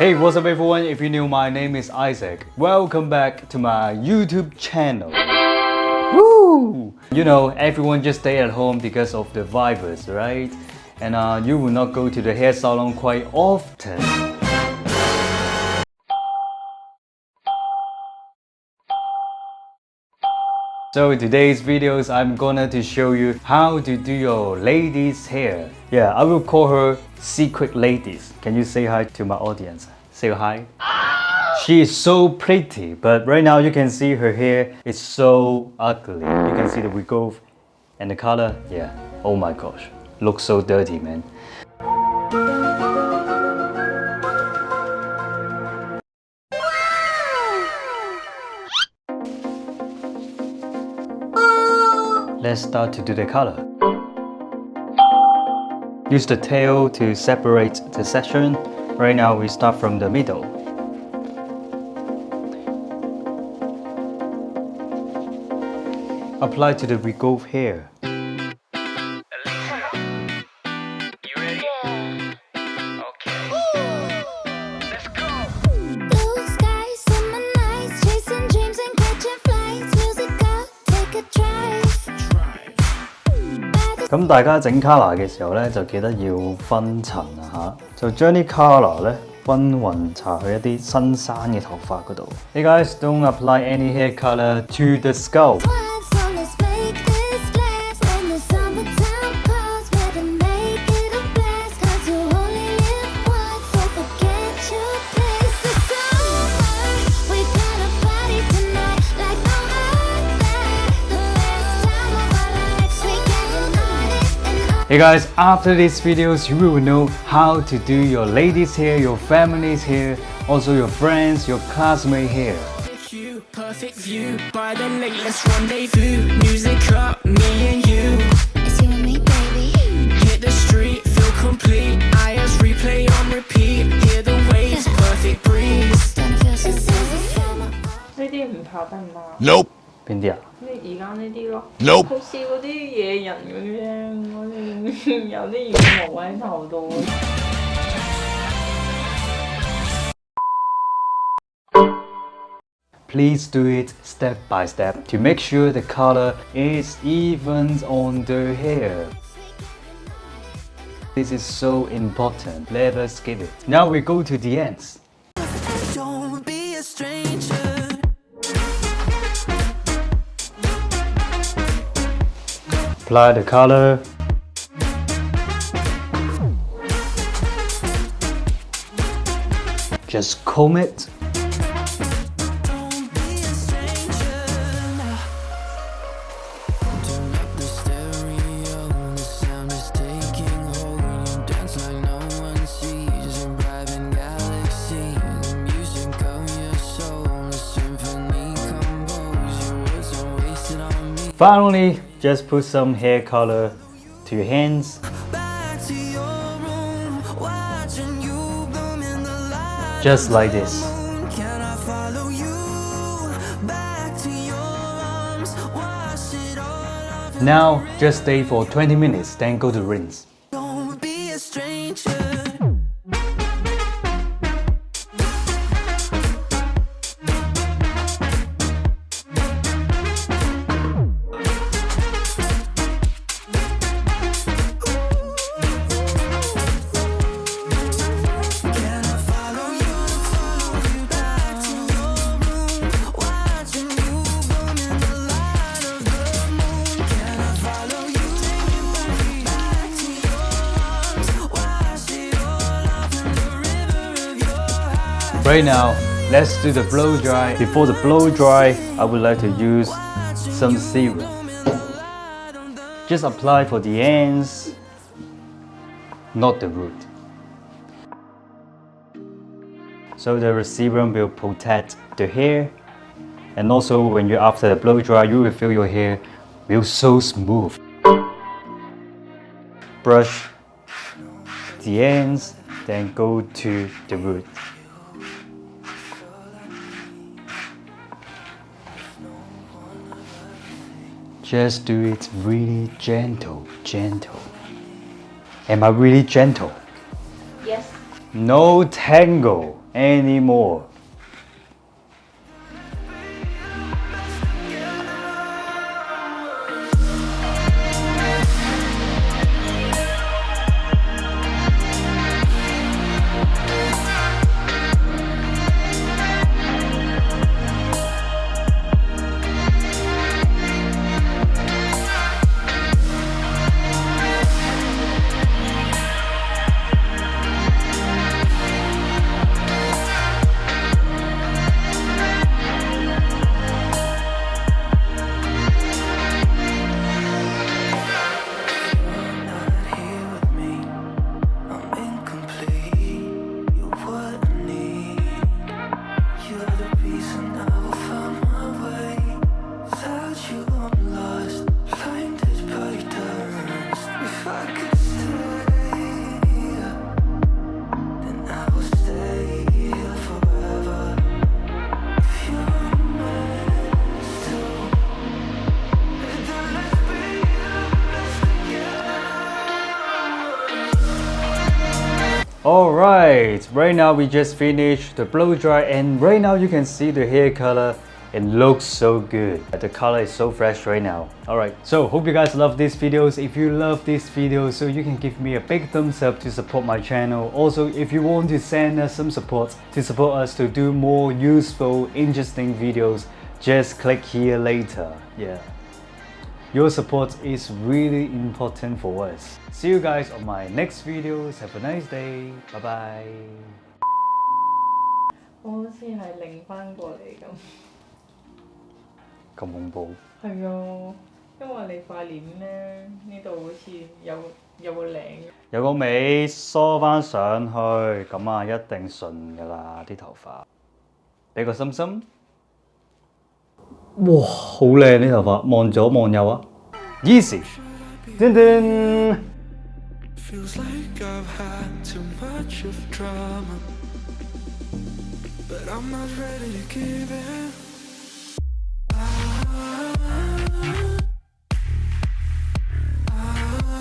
Hey, what's up everyone? If you're new, my name is Isaac. Welcome back to my YouTube channel. Woo! You know, everyone just stay at home because of the virus, right? And you will not go to the hair salon quite often. So in today's videos, I'm gonna to show you how to do your ladies' hair. Yeah, I will call her Secret Ladies. Can you say hi to my audience? Say hi. She is so pretty, but right now you can see her hair is so ugly. You can see the wiggle and the color. Yeah, oh my gosh, looks so dirty, man. Let's start to do the color. Use the tail to separate the section. Right now we start from the middle. Apply to the regrowth hair. Aleesia, you ready? Okay. Let's go. Blue skies, summer nights, chasing dreams and catching flights. Music up, take a drive. 咁大家整 color 嘅時候咧，就記得要分層啊嚇，就將啲 color 咧均勻搽去一啲新生嘅頭髮嗰度。Hey guys, don't apply any hair color to the scalp. So let's make this last. When the summertime comes, better make it a blast. 'Cause you only live once, so forget your place. The summer, we gonna party tonight like no other. The best time of our lives, we getting on it and on. Hey guys, after these videos, you will know how to do your ladies' hair, your family's hair, also your friends, your classmate hair. Perfect view by the lake, let's rendezvous. Music up, me and you. It's you and me, baby. Hit the street, feel complete. IS replay on repeat. Hear the waves, perfect breeze. Gonna feel so summer. 呢啲唔怕得嘛？ Nope. 邊啲啊？而家呢啲咯， Nope. 好似嗰啲野人嗰啲咧，我哋有啲羽毛喺頭度。Please do it step by step to make sure the color is even on the hair. This is so important. Never skip it. Now we go to the ends. Don't be a stranger. Apply the color. Just comb it. Don't be a stranger. Turn up the stereo, the sound is taking hold. You dance like no one sees. A private galaxy, the music of your soul, a symphony composed. Your words are wasted on me. Finally, just put some hair color to your hands. Back to your room, watching you bloom in the light. Just like this. Can I follow you back to your arms? Wash it all off. Now, just stay for 20 minutes, then go to rinse. Don't be a stranger. Can I follow you back to your room? Watching you bloom in the light of the moon. Can I follow you back to your arms? Wash it all off in the river of your heart. Right now, let's do the blow dry. Before the blow dry, I would like to use some serum. Just apply for the ends, not the root. So the serum will protect the hair, and also when you're after the blow dry, you will feel your hair will so smooth. Brush the ends, then go to the root. Just do it really gentle. Am I really gentle? Yes. No tangle. anymore. Alright, right now we just finished the blow dry and right now you can see the hair color. It looks so good. The color is so fresh right now. Alright, so hope you guys love these videos. If you love this video, so you can give me a big thumbs up to support my channel. Also, if you want to send us some support to support us to do more useful, interesting videos, just click here later. Yeah. Your support is really important for us. See you guys on my next videos. Have a nice day. Bye bye. 我好似係擰翻過嚟咁。咁恐怖。係啊，因為你塊臉咧呢度好似有個領。有個尾梳翻上去，咁啊一定順㗎啦啲頭髮。俾個心心。哇，好靚啲頭髮，望左望右啊 ！Easy， 噔噔。 Feels like I've had too much of drama, but I'm not ready to give in.